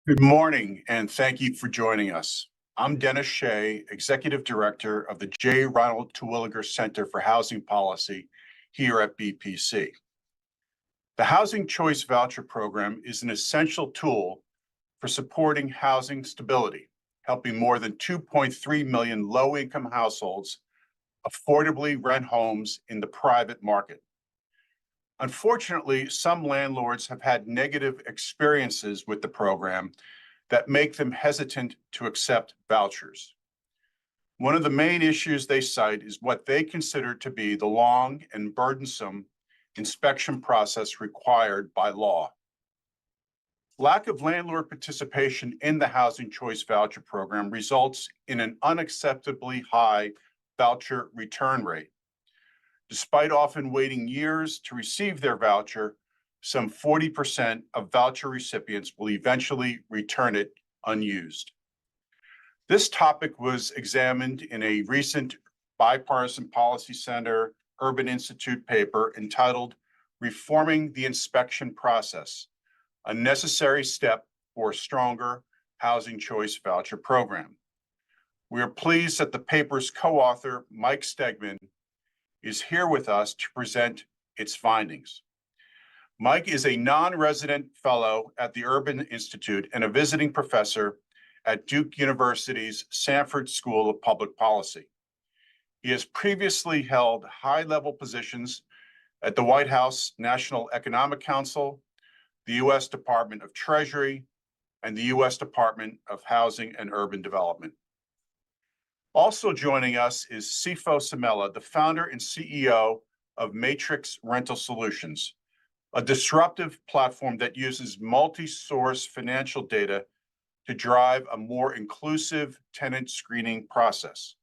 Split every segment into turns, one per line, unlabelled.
Good morning, and thank you for joining us. I'm Dennis Shea, Executive Director of the J. Ronald Terwilliger Center for Housing Policy here at BPC. The Housing Choice Voucher Program is an essential tool for supporting housing stability, helping more than 2.3 million low-income households affordably rent homes in the private market. Unfortunately, some landlords have had negative experiences with the program that make them hesitant to accept vouchers. One of the main issues they cite is what they consider to be the long and burdensome inspection process required by law. Lack of landlord participation in the Housing Choice Voucher Program results in an unacceptably high voucher return rate. Despite often waiting years to receive their voucher, some 40% of voucher recipients will eventually return it unused. This topic was examined in a recent Bipartisan Policy Center Urban Institute paper entitled Reforming the Inspection Process, a Necessary Step for a Stronger Housing Choice Voucher Program. We are pleased that the paper's co-author, Mike Stegman, is here with us to present its findings. Mike is a non-resident fellow at the Urban Institute and a visiting professor at Duke University's Sanford School of Public Policy. He has previously held high-level positions at the White House National Economic Council, the U.S. Department of Treasury, and the U.S. Department of Housing and Urban Development. Also joining us is Sifo Samela, the founder and CEO of Matrix Rental Solutions, a disruptive platform that uses multi-source financial data to drive a more inclusive tenant screening process.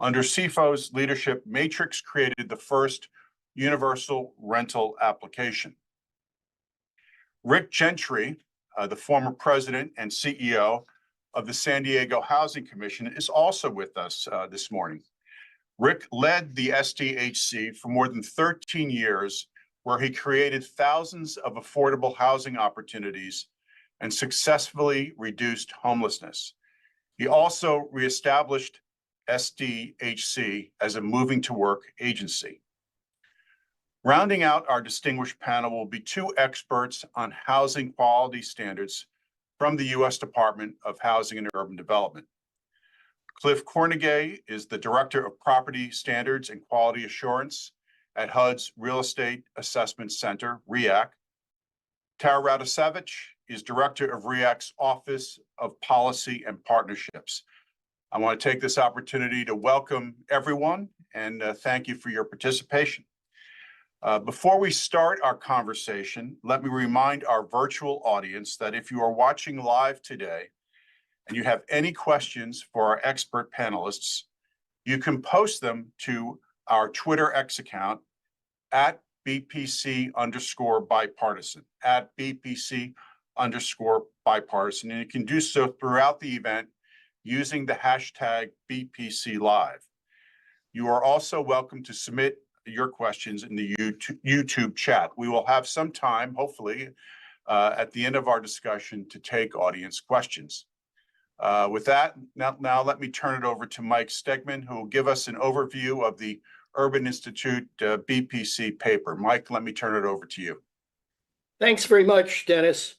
Under Sifo's leadership, Matrix created the first universal rental application. Rick Gentry, the former president and CEO of the San Diego Housing Commission, is also with us this morning. Rick led the SDHC for more than 13 years, where he created thousands of affordable housing opportunities and successfully reduced homelessness. He also reestablished SDHC as a moving to work agency. Rounding out our distinguished panel will be two experts on housing quality standards from the U.S. Department of Housing and Urban Development. Cliff Cornegay is the Director of Property Standards and Quality Assurance at HUD's Real Estate Assessment Center, REAC. Tara Radosevich is Director of REAC's Office of Policy and Partnerships. I want to take this opportunity to welcome everyone and thank you for your participation. Before we start our conversation, let me remind our virtual audience that if you are watching live today and you have any questions for our expert panelists, you can post them to our Twitter X account at BPC_bipartisan, at BPC_bipartisan. And you can do so throughout the event using the hashtag BPC Live. You are also welcome to submit your questions in the YouTube chat. We will have some time, hopefully, at the end of our discussion to take audience questions. With that, now let me turn it over to Mike Stegman, who will give us an overview of the Urban Institute BPC paper. Mike, let me turn it over to you.
Thanks very much, Dennis.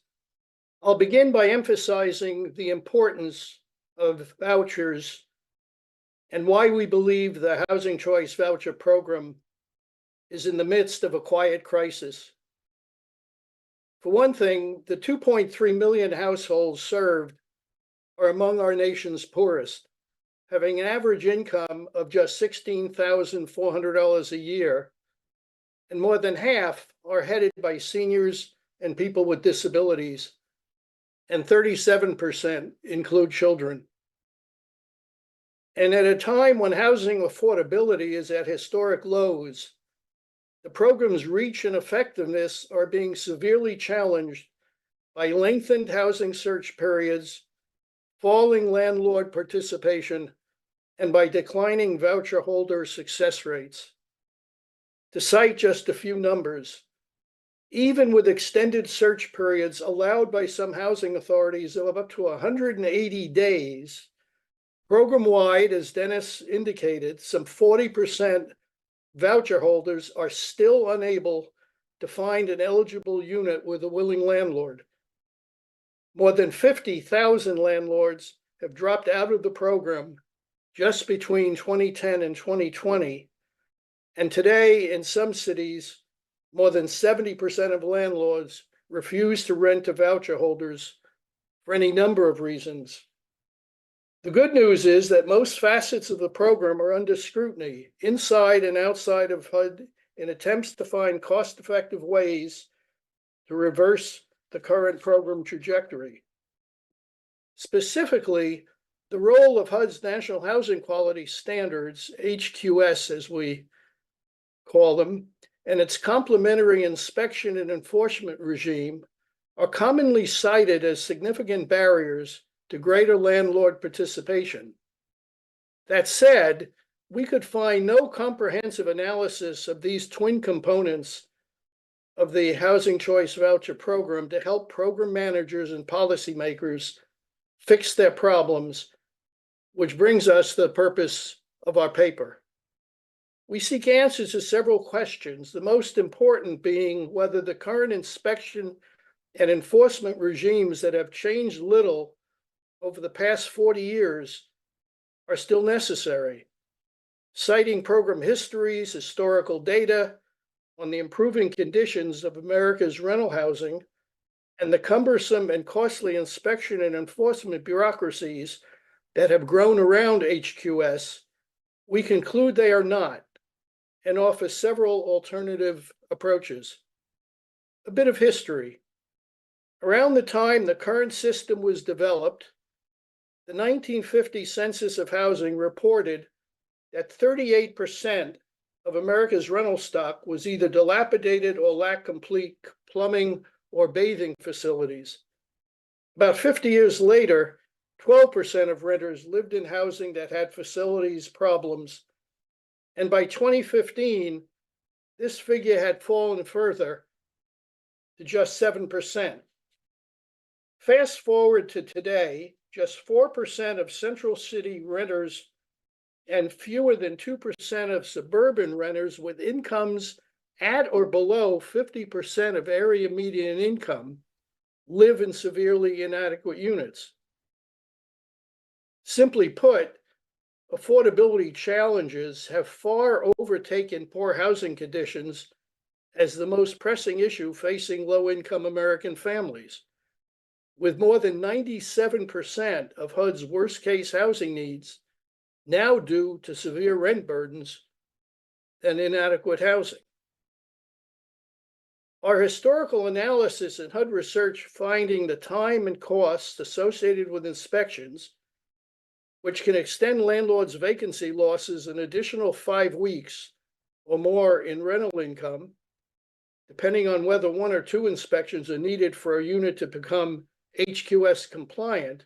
I'll begin by emphasizing the importance of vouchers and why we believe the Housing Choice Voucher Program is in the midst of a quiet crisis. For one thing, the 2.3 million households served are among our nation's poorest, having an average income of just $16,400 a year, and more than half are headed by seniors and people with disabilities, and 37% include children. And at a time when housing affordability is at historic lows, the program's reach and effectiveness are being severely challenged by lengthened housing search periods, falling landlord participation, and by declining voucher holder success rates. To cite just a few numbers, even with extended search periods allowed by some housing authorities of up to 180 days, program-wide, as Dennis indicated, some 40% voucher holders are still unable to find an eligible unit with a willing landlord. More than 50,000 landlords have dropped out of the program just between 2010 and 2020. And today, in some cities, more than 70% of landlords refuse to rent to voucher holders for any number of reasons. The good news is that most facets of the program are under scrutiny, inside and outside of HUD, in attempts to find cost-effective ways to reverse the current program trajectory. Specifically, the role of HUD's National Housing Quality Standards, HQS as we call them, and its complementary inspection and enforcement regime are commonly cited as significant barriers to greater landlord participation. That said, we could find no comprehensive analysis of these twin components of the Housing Choice Voucher program to help program managers and policymakers fix their problems, which brings us to the purpose of our paper. We seek answers to several questions, the most important being whether the current inspection and enforcement regimes that have changed little over the past 40 years are still necessary. Citing program histories, historical data on the improving conditions of America's rental housing, and the cumbersome and costly inspection and enforcement bureaucracies that have grown around HQS, we conclude they are not, and offer several alternative approaches. A bit of history. Around the time the current system was developed, the 1950 Census of Housing reported that 38% of America's rental stock was either dilapidated or lacked complete plumbing or bathing facilities. About 50 years later, 12% of renters lived in housing that had facilities problems. And by 2015, this figure had fallen further to just 7%. Fast forward to today, just 4% of central city renters and fewer than 2% of suburban renters with incomes at or below 50% of area median income live in severely inadequate units. Simply put, affordability challenges have far overtaken poor housing conditions as the most pressing issue facing low-income American families, with more than 97% of HUD's worst-case housing needs now due to severe rent burdens and inadequate housing. Our historical analysis and HUD research finding the time and costs associated with inspections, which can extend landlords' vacancy losses an additional 5 weeks or more in rental income, depending on whether 1 or 2 inspections are needed for a unit to become HQS compliant,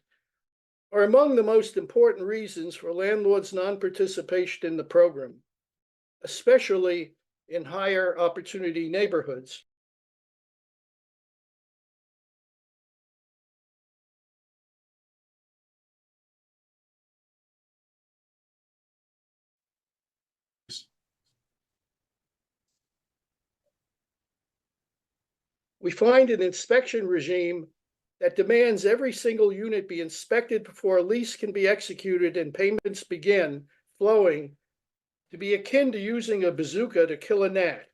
are among the most important reasons for landlords' non-participation in the program, especially in higher opportunity neighborhoods. We find an inspection regime that demands every single unit be inspected before a lease can be executed and payments begin flowing to be akin to using a bazooka to kill a gnat,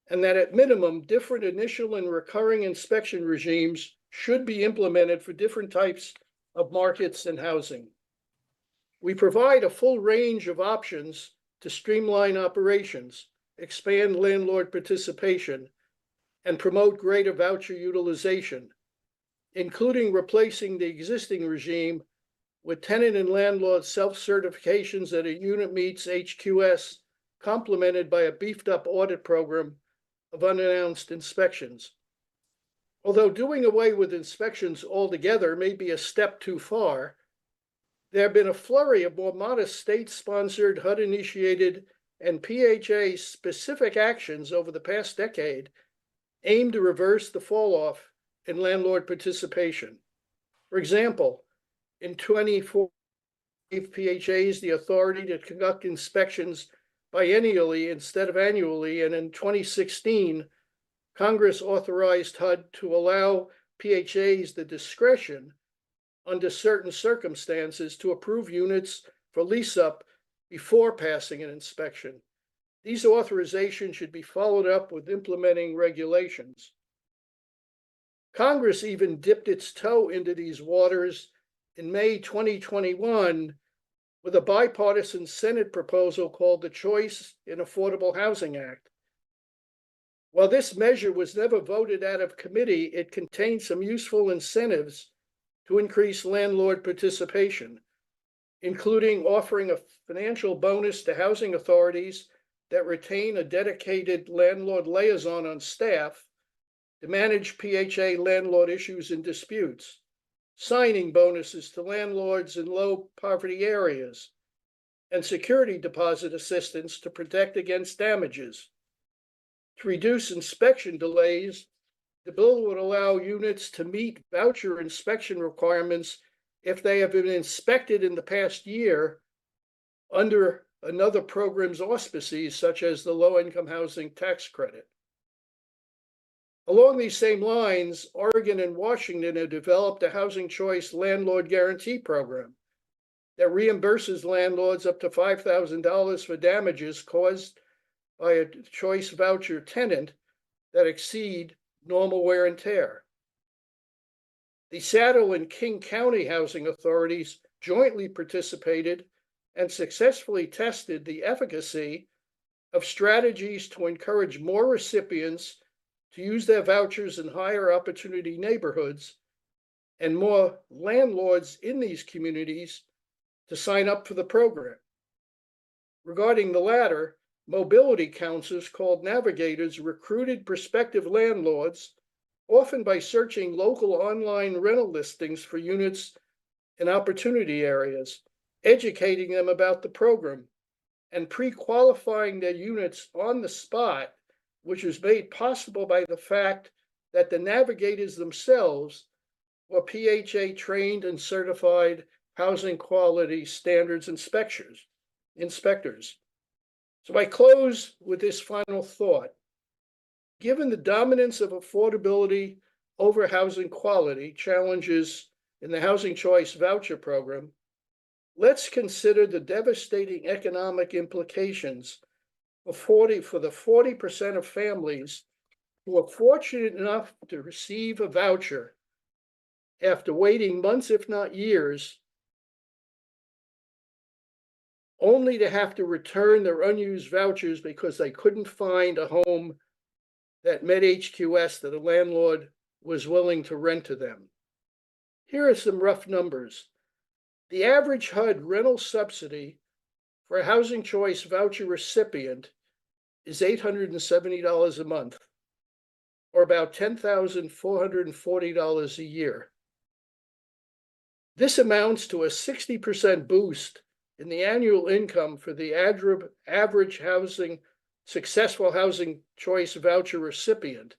and that at minimum, different initial and recurring inspection regimes should be implemented for different types of markets and housing. We provide a full range of options to streamline operations, expand landlord participation, and promote greater voucher utilization, including replacing the existing regime with tenant and landlord self-certifications that a unit meets HQS, complemented by a beefed-up audit program of unannounced inspections. Although doing away with inspections altogether may be a step too far, there have been a flurry of more modest state-sponsored, HUD-initiated, and PHA-specific actions over the past decade aim to reverse the fall-off in landlord participation. For example, in 2014, gave PHAs the authority to conduct inspections biennially instead of annually, and in 2016, Congress authorized HUD to allow PHAs the discretion under certain circumstances to approve units for lease-up before passing an inspection. These authorizations should be followed up with implementing regulations. Congress even dipped its toe into these waters in May 2021 with a bipartisan Senate proposal called the Choice in Affordable Housing Act. While this measure was never voted out of committee, it contained some useful incentives to increase landlord participation, including offering a financial bonus to housing authorities that retain a dedicated landlord liaison on staff to manage PHA landlord issues and disputes, signing bonuses to landlords in low poverty areas, and security deposit assistance to protect against damages. To reduce inspection delays, the bill would allow units to meet voucher inspection requirements if they have been inspected in the past year under another program's auspices, such as the low-income housing tax credit. Along these same lines, Oregon and Washington have developed a Housing Choice Landlord Guarantee Program that reimburses landlords up to $5,000 for damages caused by a choice voucher tenant that exceed normal wear and tear. The Saddle and King County housing authorities jointly participated and successfully tested the efficacy of strategies to encourage more recipients to use their vouchers in higher opportunity neighborhoods and more landlords in these communities to sign up for the program. Regarding the latter, mobility counselors called navigators recruited prospective landlords, often by searching local online rental listings for units in opportunity areas, educating them about the program, and pre-qualifying their units on the spot, which was made possible by the fact that the navigators themselves were PHA trained and certified housing quality standards inspectors. So I close with this final thought. Given the dominance of affordability over housing quality challenges in the Housing Choice Voucher Program, let's consider the devastating economic implications for the 40% of families who are fortunate enough to receive a voucher after waiting months, if not years, only to have to return their unused vouchers because they couldn't find a home that met HQS that a landlord was willing to rent to them. Here are some rough numbers. The average HUD rental subsidy for a Housing Choice Voucher recipient is $870 a month, or about $10,440 a year. This amounts to a 60% boost in the annual income for the average successful Housing Choice Voucher recipient,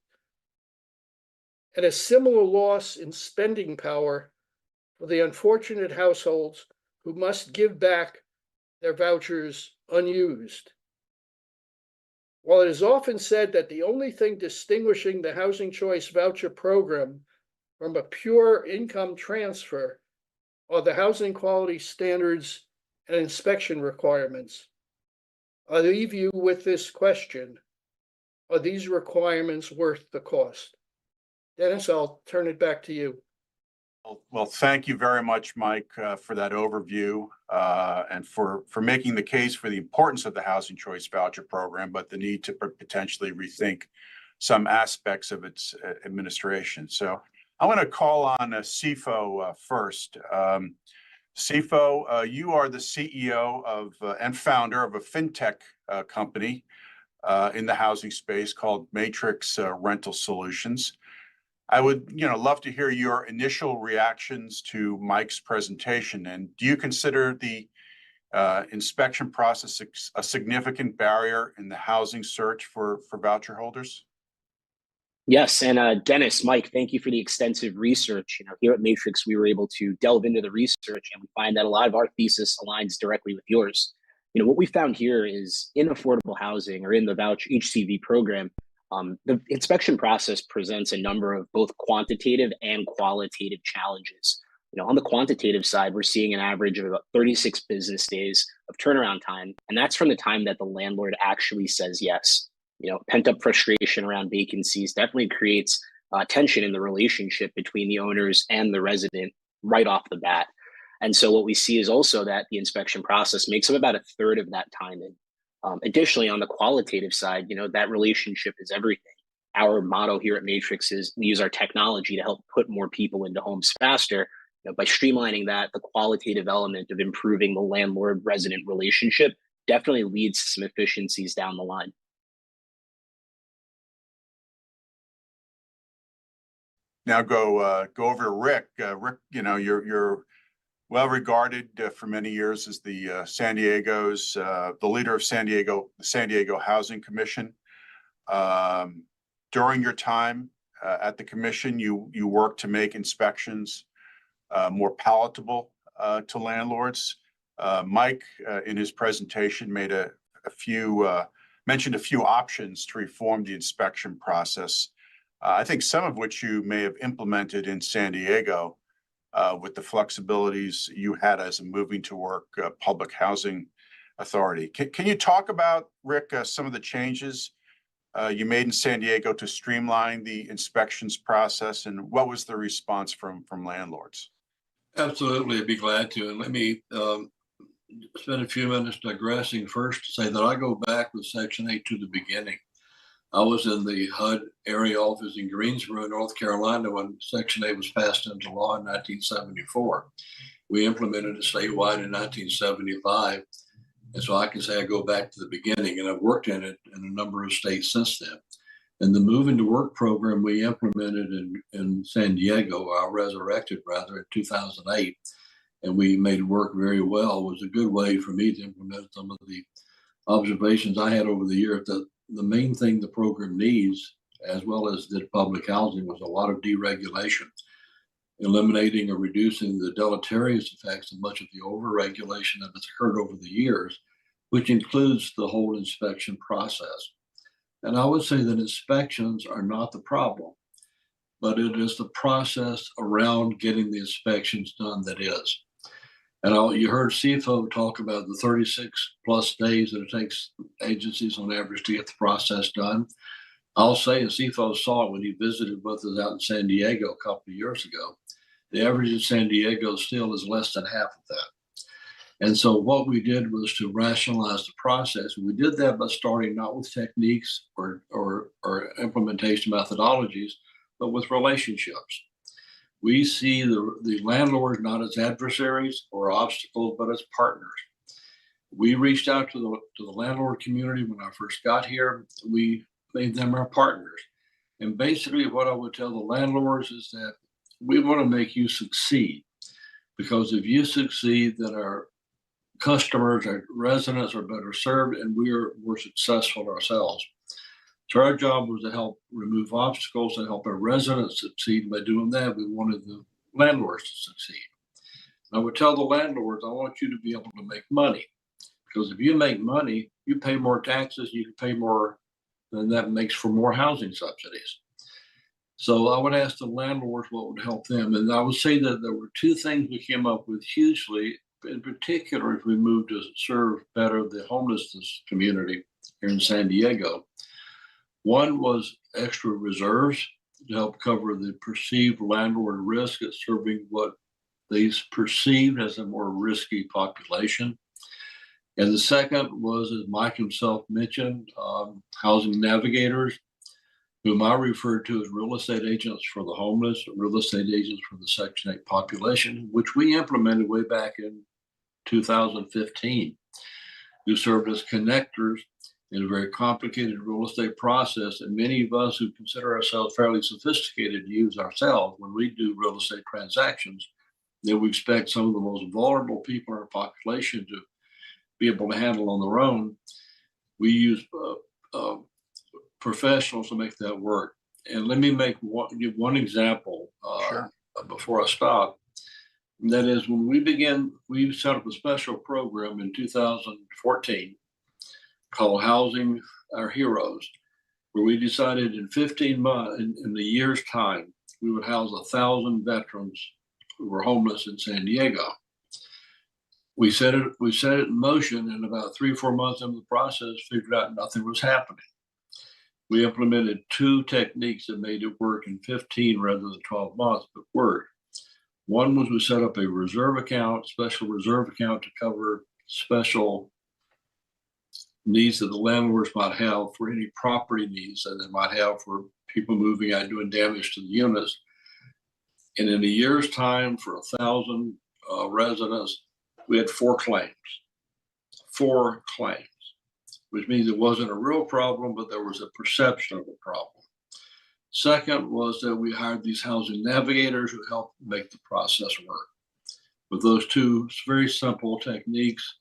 and a similar loss in spending power for the unfortunate households who must give back their vouchers unused. While it is often said that the only thing distinguishing the Housing Choice Voucher Program from a pure income transfer are the housing quality standards and inspection requirements, I leave you with this question: are these requirements worth the cost? Dennis, I'll turn it back to you.
Well, thank you very much, Mike, for that overview and for making the case for the importance of the Housing Choice Voucher Program, but the need to potentially rethink some aspects of its administration. So I want to call on CFO first. CFO, you are the CEO of and founder of a fintech company in the housing space called Matrix Rental Solutions. I would, love to hear your initial reactions to Mike's presentation. And do you consider the inspection process a significant barrier in the housing search for voucher holders?
Yes, and Dennis, Mike, thank you for the extensive research. Here at Matrix, we were able to delve into the research, and we find that a lot of our thesis aligns directly with yours. What we found here is in affordable housing or in the voucher HCV program, the inspection process presents a number of both quantitative and qualitative challenges. On the quantitative side, we're seeing an average of about 36 business days of turnaround time, and that's from the time that the landlord actually says yes. Pent up frustration around vacancies definitely creates tension in the relationship between the owners and the resident right off the bat. And so what we see is also that the inspection process makes up about a third of that time. And additionally, on the qualitative side, that relationship is everything. Our motto here at Matrix is we use our technology to help put more people into homes faster. By streamlining that, the qualitative element of improving the landlord-resident relationship definitely leads to some efficiencies down the line.
Now go over to Rick. Rick, you're well regarded for many years as the leader of the San Diego Housing Commission. During your time at the commission, you worked to make inspections more palatable to landlords. Mike, in his presentation, mentioned a few options to reform the inspection process. I think some of which you may have implemented in San Diego with the flexibilities you had as a moving to work public housing authority. Can you talk about, Rick, some of the changes you made in San Diego to streamline the inspections process, and what was the response from landlords?
Absolutely, I'd be glad to. And let me spend a few minutes digressing first to say that I go back with Section 8 to the beginning. I was in the HUD area office in Greensboro, North Carolina, when Section 8 was passed into law in 1974. We implemented it statewide in 1975. And so I can say I go back to the beginning, and I've worked in it in a number of states since then. And the Move into Work program we implemented in San Diego, resurrected rather, in 2008, and we made it work very well, was a good way for me to implement some of the observations I had over the years. That the main thing the program needs, as well as did public housing, was a lot of deregulation, eliminating or reducing the deleterious effects of much of the overregulation that has occurred over the years, which includes the whole inspection process. And I would say that inspections are not the problem, but it is the process around getting the inspections done that is. And you heard CFO talk about the 36 plus days that it takes agencies on average to get the process done. I'll say, and CFO saw it when he visited with us out in San Diego a couple of years ago, the average in San Diego still is less than half of that. And so what we did was to rationalize the process. We did that by starting not with techniques or implementation methodologies, but with relationships. We see the landlords not as adversaries or obstacles, but as partners. We reached out to the landlord community when I first got here. We made them our partners. And basically what I would tell the landlords is that we want to make you succeed, because if you succeed, then our customers, our residents are better served, and we're successful ourselves. So our job was to help remove obstacles and help our residents succeed. By doing that, we wanted the landlords to succeed. And I would tell the landlords, I want you to be able to make money, because if you make money, you pay more taxes, you can pay more, and that makes for more housing subsidies. So I would ask the landlords what would help them. And I would say that there were two things we came up with hugely, in particular, if we moved to serve better the homelessness community here in San Diego. One was extra reserves to help cover the perceived landlord risk at serving what they perceived as a more risky population. And the second was, as Mike himself mentioned, housing navigators, whom I refer to as real estate agents for the homeless, real estate agents for the Section 8 population, which we implemented way back in 2015, who served as connectors in a very complicated real estate process. And many of us who consider ourselves fairly sophisticated use ourselves when we do real estate transactions, that we expect some of the most vulnerable people in our population to be able to handle on their own. We use professionals to make that work. And let me give one example
Sure.
before I stop. And that is when we set up a special program in 2014 called Housing Our Heroes, where we decided in 15 months, in the year's time, we would house 1,000 veterans who were homeless in San Diego. We set it in motion, and about 3 or 4 months into the process, figured out nothing was happening. We implemented 2 techniques that made it work in 15 rather than 12 months, but worked. One was we set up a special reserve account to cover special needs that the landlords might have for any property needs that they might have for people moving out doing damage to the units. And in a year's time, for 1,000 residents, we had 4 claims. 4 claims, which means it wasn't a real problem, but there was a perception of a problem. Second was that we hired these housing navigators who helped make the process work. With those 2 very simple techniques,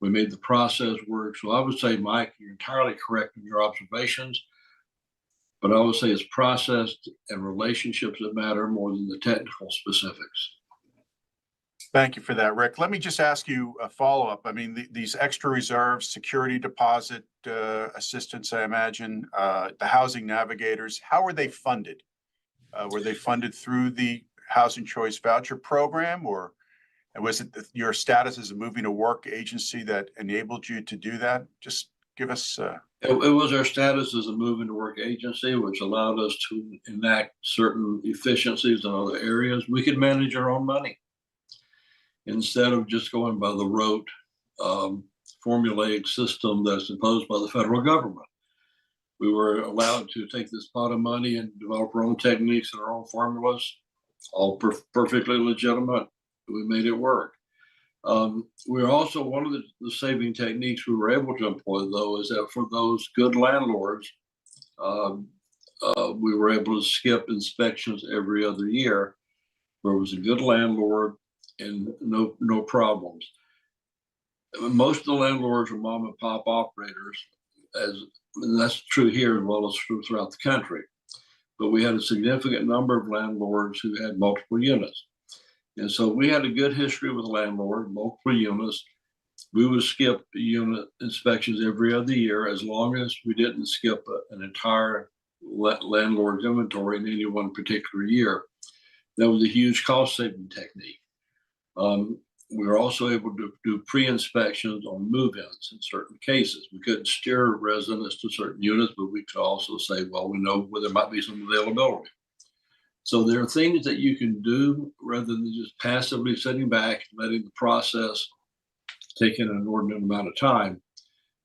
we made the process work. So I would say, Mike, you're entirely correct in your observations, but I would say it's process and relationships that matter more than the technical specifics.
Thank you for that, Rick. Let me just ask you a follow-up. I mean, these extra reserves, security deposit assistance, I imagine, the housing navigators, how were they funded? Were they funded through the Housing Choice Voucher program, or was it your status as a moving to work agency that enabled you to do that? Just give us.
It was our status as a moving to work agency, which allowed us to enact certain efficiencies in other areas. We could manage our own money instead of just going by the rote formulaic system that's imposed by the federal government. We were allowed to take this pot of money and develop our own techniques and our own formulas, all perfectly legitimate. We made it work. We're also, one of the saving techniques we were able to employ, though, is that for those good landlords, we were able to skip inspections every other year, where it was a good landlord and no problems. Most of the landlords are mom and pop operators, and that's true here as well as true throughout the country. But we had a significant number of landlords who had multiple units. And so we had a good history with landlord, multiple units. We would skip unit inspections every other year as long as we didn't skip an entire landlord's inventory in any one particular year. That was a huge cost saving technique. We were also able to do pre-inspections on move-ins in certain cases. We couldn't steer residents to certain units, but we could also say, well, we know where there might be some availability. So there are things that you can do rather than just passively sitting back and letting the process take an inordinate amount of time.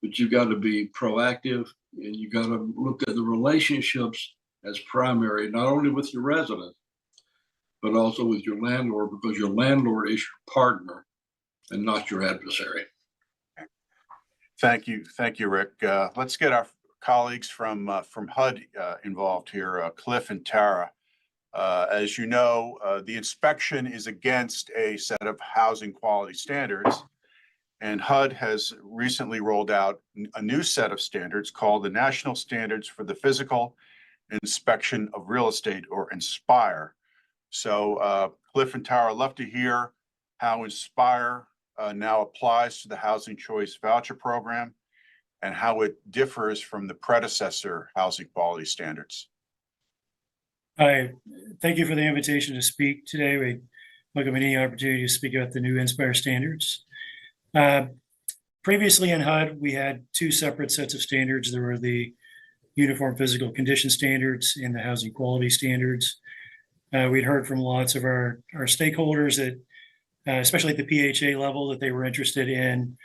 But you've got to be proactive, and you've got to look at the relationships as primary, not only with your residents, but also with your landlord, because your landlord is your partner and not your adversary.
Thank you, Rick. Let's get our colleagues from HUD involved here, Cliff and Tara. As you know, the inspection is against a set of housing quality standards, and HUD has recently rolled out a new set of standards called the National Standards for the Physical Inspection of Real Estate, or INSPIRE. So Cliff and Tara, I'd love to hear how INSPIRE now applies to the Housing Choice Voucher Program and how it differs from the predecessor housing quality standards.
Hi, thank you for the invitation to speak today. We welcome any opportunity to speak about the new INSPIRE standards. Previously in HUD, we had 2 separate sets of standards. There were the Uniform Physical Condition Standards and the Housing Quality Standards. We'd heard from lots of our stakeholders that, especially at the PHA level, that they were interested in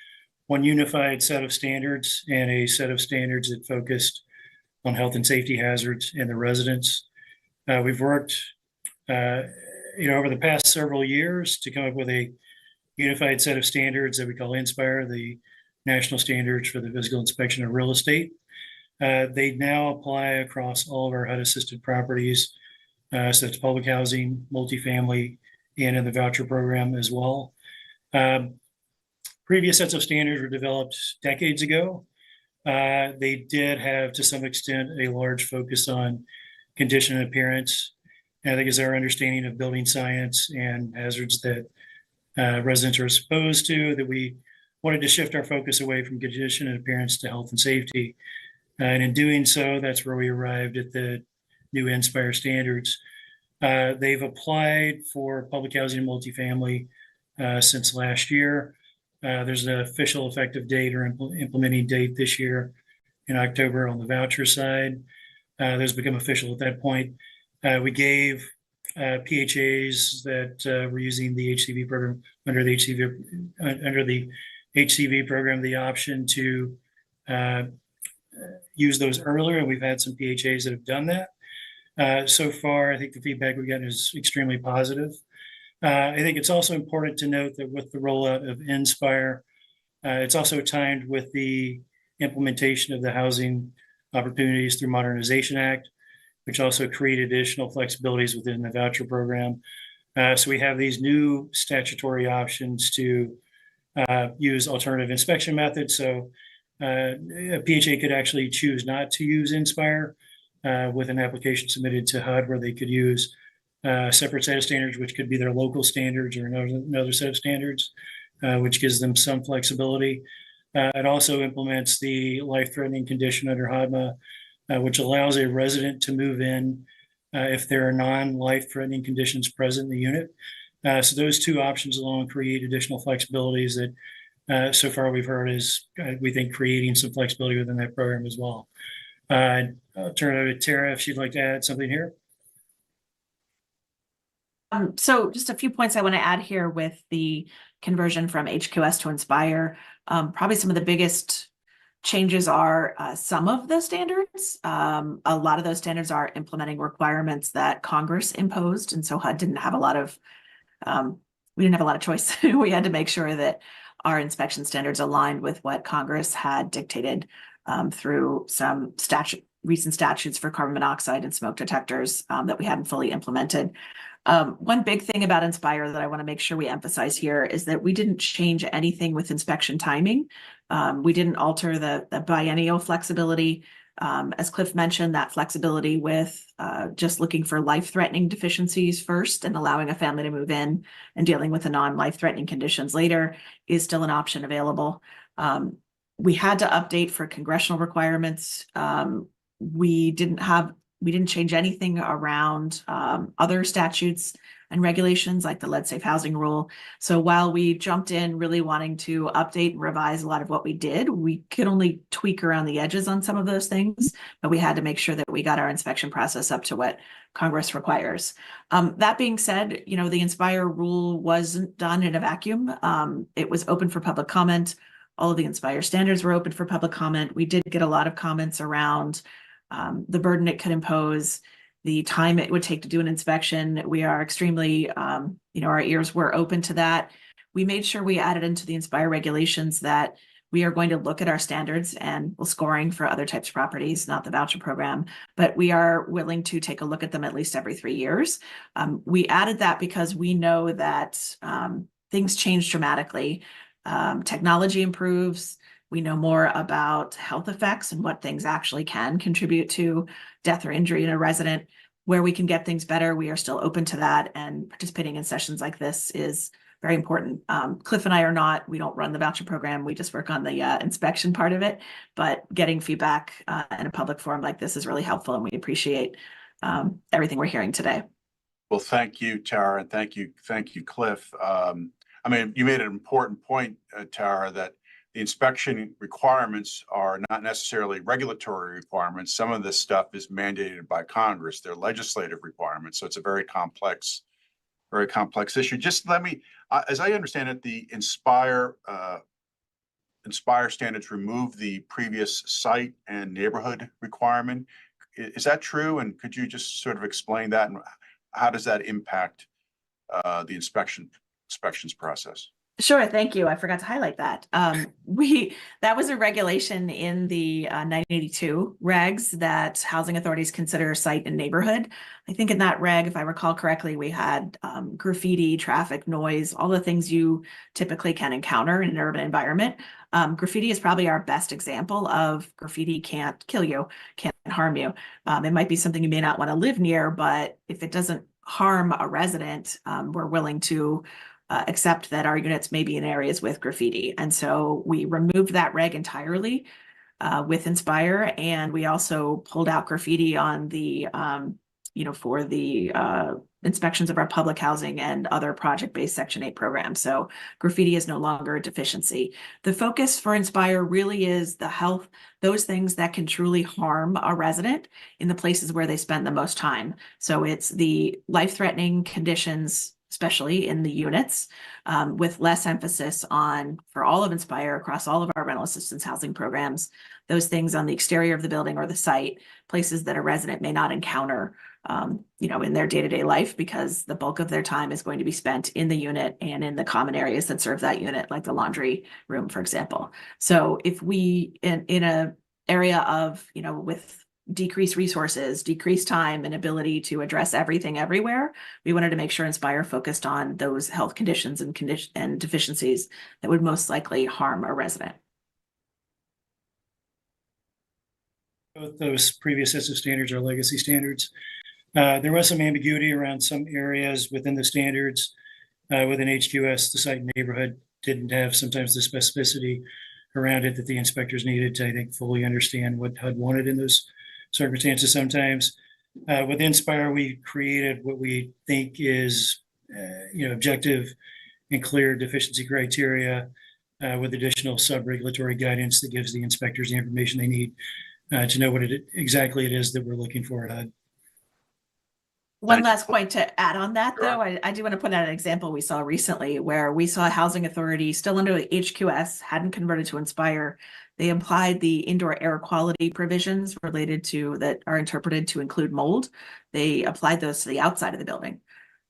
one unified set of standards and a set of standards that focused on health and safety hazards and the residents. We've worked, over the past several years to come up with a unified set of standards that we call INSPIRE, the National Standards for the Physical Inspection of Real Estate. They now apply across all of our HUD-assisted properties, so it's public housing, multifamily, and in the voucher program as well. Previous sets of standards were developed decades ago. They did have, to some extent, a large focus on condition and appearance. And I think it's our understanding of building science and hazards that residents are exposed to, that we wanted to shift our focus away from condition and appearance to health and safety. And in doing so, that's where we arrived at the new Inspire standards. They've applied for public housing and multifamily since last year. There's an official effective date or implementing date this year in October on the voucher side. Those become official at that point. We gave PHAs that were using the HCV program under the HCV program the option to use those earlier, and we've had some PHAs that have done that. So far, I think the feedback we've gotten is extremely positive. I think it's also important to note that with the rollout of Inspire, it's also timed with the implementation of the Housing Opportunities through Modernization Act, which also create additional flexibilities within the voucher program. So we have these new statutory options to use alternative inspection methods. So a PHA could actually choose not to use Inspire with an application submitted to HUD, where they could use a separate set of standards, which could be their local standards or another set of standards, which gives them some flexibility. It also implements the life-threatening condition under HODMA, which allows a resident to move in if there are non-life-threatening conditions present in the unit. So those two options alone create additional flexibilities that so far we've heard is, we think, creating some flexibility within that program as well. I'll turn it over to Tara if she'd like to add something here.
So just a few points I want to add here with the conversion from HQS to Inspire. Probably some of the biggest changes are some of the standards. A lot of those standards are implementing requirements that Congress imposed, and so HUD didn't have a lot of we didn't have a lot of choice. We had to make sure that our inspection standards aligned with what Congress had dictated through some recent statutes for carbon monoxide and smoke detectors that we hadn't fully implemented. One big thing about Inspire that I want to make sure we emphasize here is that we didn't change anything with inspection timing. We didn't alter the biennial flexibility. As Cliff mentioned, that flexibility with just looking for life-threatening deficiencies first and allowing a family to move in and dealing with the non-life-threatening conditions later is still an option available. We had to update for congressional requirements. We didn't change anything around other statutes and regulations like the lead safe housing rule. So while we jumped in really wanting to update and revise a lot of what we did, we could only tweak around the edges on some of those things, but we had to make sure that we got our inspection process up to what Congress requires. That being said, you know, the Inspire rule wasn't done in a vacuum. It was open for public comment. All of the Inspire standards were open for public comment. We did get a lot of comments around the burden it could impose, the time it would take to do an inspection. We are extremely, our ears were open to that. We made sure we added into the Inspire regulations that we are going to look at our standards and scoring for other types of properties, not the voucher program, but we are willing to take a look at them at least every 3 years. We added that because we know that things change dramatically. Technology improves. We know more about health effects and what things actually can contribute to death or injury in a resident. Where we can get things better, we are still open to that, and participating in sessions like this is very important. Cliff and I we don't run the voucher program. We just work on the inspection part of it, but getting feedback in a public forum like this is really helpful, and we appreciate everything we're hearing today.
Well, thank you, Tara, and thank you, Cliff. I mean, you made an important point, Tara, that the inspection requirements are not necessarily regulatory requirements. Some of this stuff is mandated by Congress. They're legislative requirements. So it's a very complex issue. Just let me, as I understand it, the Inspire standards remove the previous site and neighborhood requirement. Is that true? And could you just sort of explain that? And how does that impact the inspections process?
Sure, thank you. I forgot to highlight that. That was a regulation in the 982 regs that housing authorities consider site and neighborhood. I think in that reg, if I recall correctly, we had graffiti, traffic noise, all the things you typically can encounter in an urban environment. Graffiti is probably our best example of graffiti can't kill you, can't harm you. It might be something you may not want to live near, but if it doesn't harm a resident, we're willing to accept that our units may be in areas with graffiti. And so we removed that reg entirely with Inspire. And we also pulled out graffiti on the, for the inspections of our public housing and other project-based Section 8 programs. So graffiti is no longer a deficiency. The focus for Inspire really is the health, those things that can truly harm a resident in the places where they spend the most time. So it's the life-threatening conditions, especially in the units, with less emphasis on, for all of Inspire, across all of our rental assistance housing programs, those things on the exterior of the building or the site, places that a resident may not encounter, in their day-to-day life, because the bulk of their time is going to be spent in the unit and in the common areas that serve that unit, like the laundry room, for example. So if we, in a area of, with decreased resources, decreased time, and ability to address everything everywhere, we wanted to make sure Inspire focused on those health conditions and deficiencies that would most likely harm a resident.
Both those previous sets of standards are legacy standards. There was some ambiguity around some areas within the standards. Within HQS, the site and neighborhood didn't have sometimes the specificity around it that the inspectors needed to, I think, fully understand what HUD wanted in those circumstances sometimes. With Inspire, we created what we think is, objective and clear deficiency criteria with additional sub-regulatory guidance that gives the inspectors the information they need to know what exactly it is that we're looking for at HUD.
One last point to add on that,
Sure.
though, I do want to put out an example we saw recently where we saw a housing authority still under HQS, hadn't converted to Inspire. They applied the indoor air quality provisions related to that are interpreted to include mold. They applied those to the outside of the building.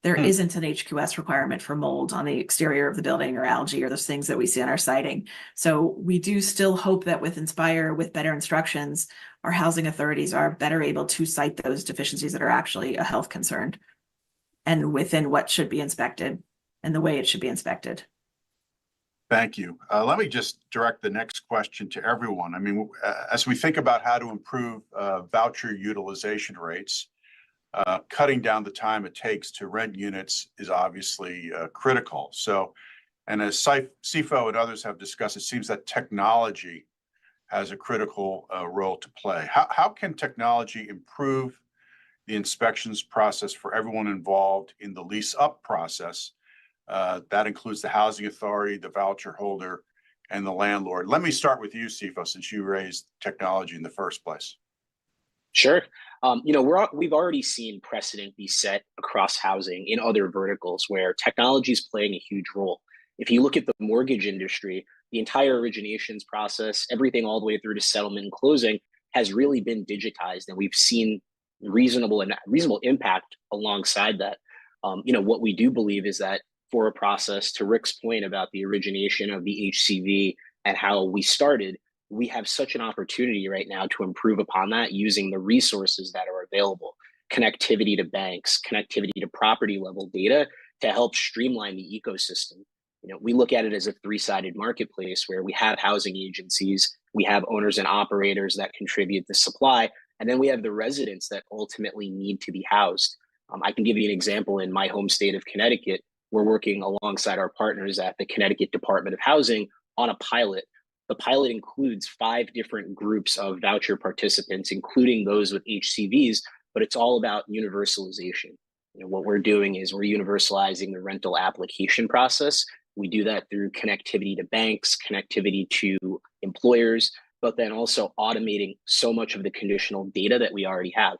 There isn't an HQS requirement for mold on the exterior of the building or algae or those things that we see on our siting. So we do still hope that with Inspire, with better instructions, our housing authorities are better able to cite those deficiencies that are actually a health concern and within what should be inspected and the way it should be inspected.
Thank you. Let me just direct the next question to everyone. I mean, as we think about how to improve voucher utilization rates, cutting down the time it takes to rent units is obviously critical. So, and as CIFO and others have discussed, it seems that technology has a critical role to play. How can technology improve the inspections process for everyone involved in the lease up process? That includes the housing authority, the voucher holder, and the landlord. Let me start with you, CIFO, since you raised technology in the first place.
Sure. We've already seen precedent be set across housing in other verticals where technology is playing a huge role. If you look at the mortgage industry, the entire originations process, everything all the way through to settlement and closing has really been digitized, and we've seen reasonable impact alongside that. What we do believe is that for a process, to Rick's point about the origination of the HCV and how we started, we have such an opportunity right now to improve upon that using the resources that are available, connectivity to banks, connectivity to property level data to help streamline the ecosystem. We look at it as a three-sided marketplace where we have housing agencies, we have owners and operators that contribute the supply, and then we have the residents that ultimately need to be housed. I can give you an example. In my home state of Connecticut, we're working alongside our partners at the Connecticut Department of Housing on a pilot. The pilot includes 5 different groups of voucher participants, including those with HCVs, but it's all about universalization. What we're doing is we're universalizing the rental application process. We do that through connectivity to banks, connectivity to employers, but then also automating so much of the conditional data that we already have,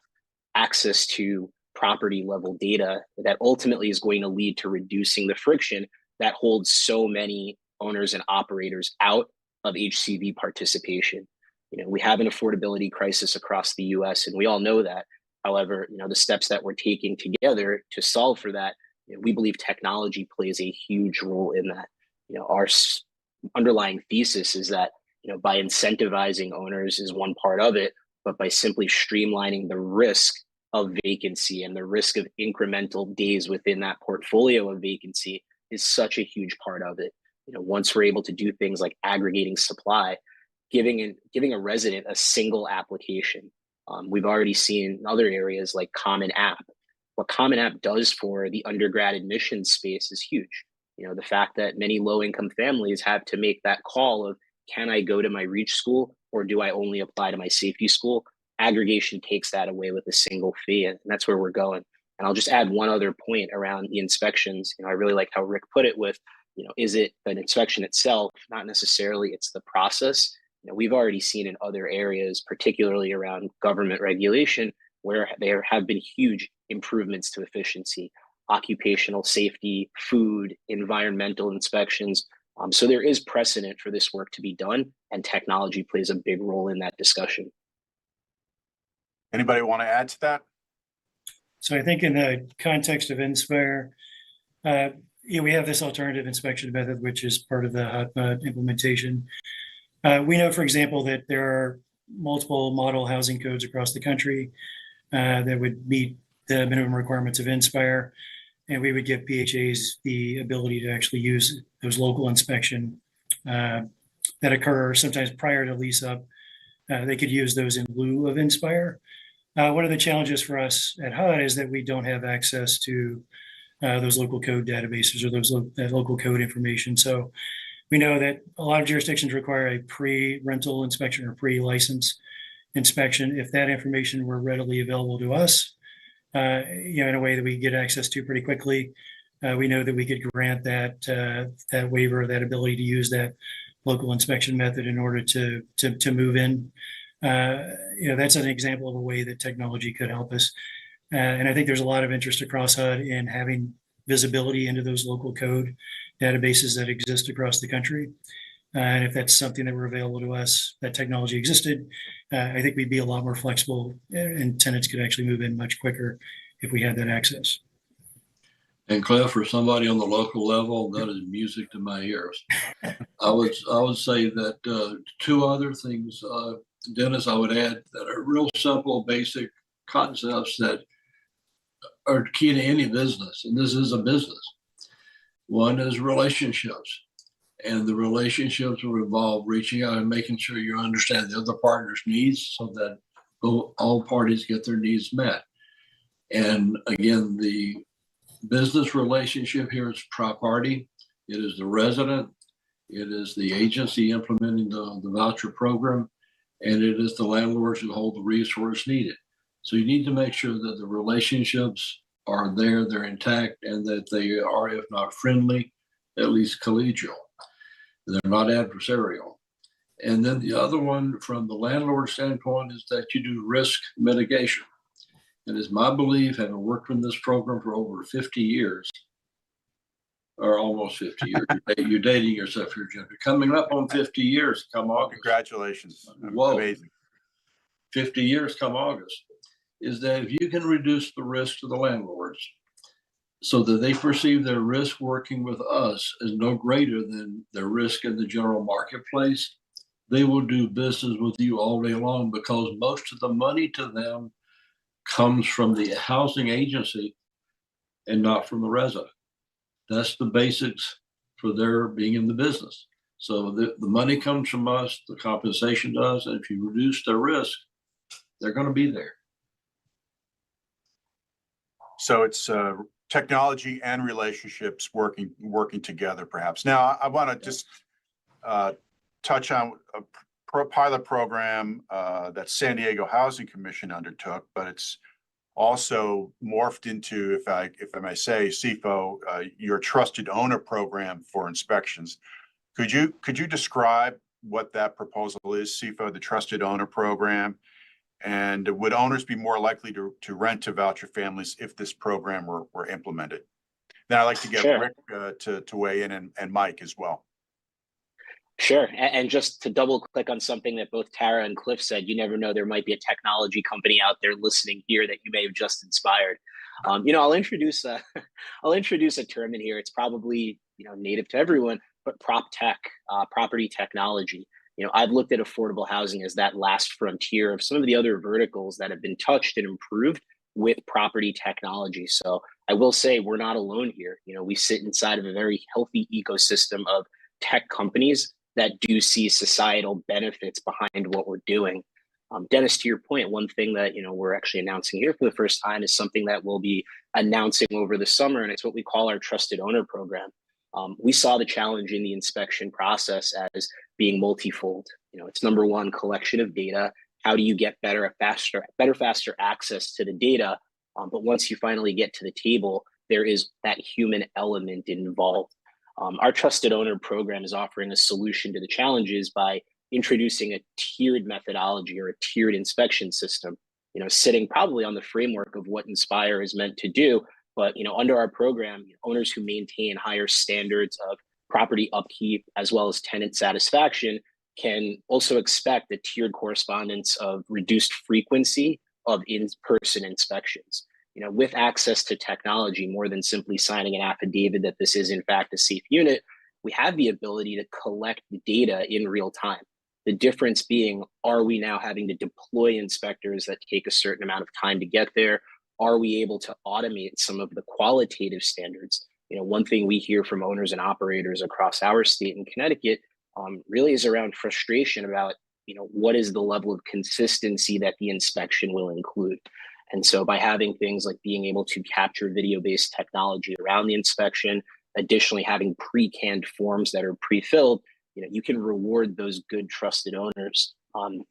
access to property level data that ultimately is going to lead to reducing the friction that holds so many owners and operators out of HCV participation. We have an affordability crisis across the US, and we all know that. However, the steps that we're taking together to solve for that, we believe technology plays a huge role in that. our underlying thesis is that, by incentivizing owners is one part of it, but by simply streamlining the risk of vacancy and the risk of incremental days within that portfolio of vacancy is such a huge part of it. Once we're able to do things like aggregating supply, giving a resident a single application. We've already seen in other areas like Common App. What Common App does for the undergrad admissions space is huge. The fact that many low-income families have to make that call of, can I go to my reach school or do I only apply to my safety school? Aggregation takes that away with a single fee, and that's where we're going. And I'll just add one other point around the inspections. I really like how Rick put it with, is it an inspection itself? Not necessarily, it's the process. We've already seen in other areas, particularly around government regulation, where there have been huge improvements to efficiency, occupational safety, food, environmental inspections. So there is precedent for this work to be done, and technology plays a big role in that discussion.
Anybody want to add to that?
So I think in the context of Inspire, we have this alternative inspection method, which is part of the HOTMA implementation. We know, for example, that there are multiple model housing codes across the country that would meet the minimum requirements of Inspire, and we would give PHAs the ability to actually use those local inspection that occur sometimes prior to lease up. They could use those in lieu of Inspire. One of the challenges for us at HUD is that we don't have access to those local code databases or that local code information. So we know that a lot of jurisdictions require a pre-rental inspection or pre-license inspection. If that information were readily available to us, in a way that we get access to pretty quickly, we know that we could grant that waiver, that ability to use that local inspection method in order to move in. That's an example of a way that technology could help us. And I think there's a lot of interest across HUD in having visibility into those local code databases that exist across the country. And if that's something that were available to us, that technology existed, I think we'd be a lot more flexible, and tenants could actually move in much quicker if we had that access.
And Cliff, for somebody on the local level, that is music to my ears. I would say that two other things, Dennis, I would add that are real simple, basic concepts that are key to any business, and this is a business. One is relationships, and the relationships will involve reaching out and making sure you understand the other partner's needs so that all parties get their needs met. And again, the business relationship here is tri-party. It is the resident, it is the agency implementing the voucher program, and it is the landlords who hold the resource needed. So you need to make sure that the relationships are there, they're intact, and that they are, if not friendly, at least collegial. They're not adversarial. And then the other one from the landlord standpoint is that you do risk mitigation. And it's my belief, having worked in this program for over 50 years, or almost 50 years, you're dating yourself here, Jim. You're coming up on 50 years come August.
Congratulations.
Whoa.
Amazing.
50 years come August, is that if you can reduce the risk to the landlords so that they perceive their risk working with us as no greater than their risk in the general marketplace, they will do business with you all day long, because most of the money to them comes from the housing agency and not from the resident. That's the basics for their being in the business. So the money comes from us, the compensation does, and if you reduce their risk, they're going to be there.
So it's technology and relationships working together, perhaps. Now, I want to just touch on a pilot program that San Diego Housing Commission undertook, but it's also morphed into, if I may say, CFO, your trusted owner program for inspections. Could you describe what that proposal is, CFO, the trusted owner program? And would owners be more likely to rent to voucher families if this program were implemented? Then I'd like to get
Sure.
Rick to weigh in, and Mike as well.
Sure. And just to double click on something that both Tara and Cliff said, you never know, there might be a technology company out there listening here that you may have just inspired. I'll introduce a term in here. It's probably native to everyone, prop tech, property technology. I've looked at affordable housing as that last frontier of some of the other verticals that have been touched and improved with property technology. So I will say we're not alone here. We sit inside of a very healthy ecosystem of tech companies that do see societal benefits behind what we're doing. Dennis, to your point, one thing that we're actually announcing here for the first time is something that we'll be announcing over the summer, and it's what we call our Trusted Owner Program. We saw the challenge in the inspection process as being multifold. It's number one, collection of data. How do you get better, faster access to the data? But once you finally get to the table, there is that human element involved. Our Trusted Owner Program is offering a solution to the challenges by introducing a tiered methodology or a tiered inspection system, sitting probably on the framework of what Inspire is meant to do. But under our program, owners who maintain higher standards of property upkeep as well as tenant satisfaction can also expect a tiered correspondence of reduced frequency of in-person inspections. With access to technology, more than simply signing an affidavit that this is in fact a safe unit, we have the ability to collect data in real time. The difference being, are we now having to deploy inspectors that take a certain amount of time to get there? Are we able to automate some of the qualitative standards? One thing we hear from owners and operators across our state in Connecticut really is around frustration about, what is the level of consistency that the inspection will include. And so by having things like being able to capture video-based technology around the inspection, additionally having pre-canned forms that are pre-filled, you can reward those good trusted owners.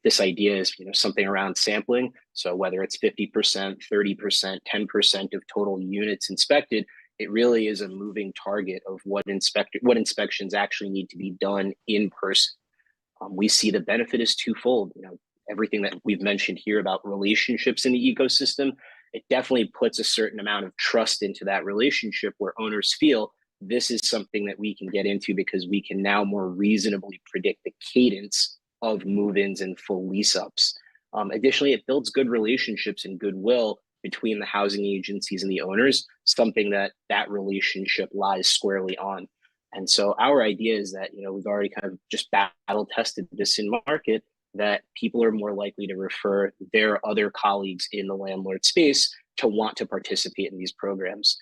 This idea is, something around sampling. So whether it's 50%, 30%, 10% of total units inspected, it really is a moving target of what inspections actually need to be done in person. We see the benefit is twofold. Everything that we've mentioned here about relationships in the ecosystem, it definitely puts a certain amount of trust into that relationship where owners feel this is something that we can get into because we can now more reasonably predict the cadence of move-ins and full lease-ups. Additionally, it builds good relationships and goodwill between the housing agencies and the owners, something that relationship lies squarely on. And so our idea is that, we've already kind of just battle tested this in market, that people are more likely to refer their other colleagues in the landlord space to want to participate in these programs.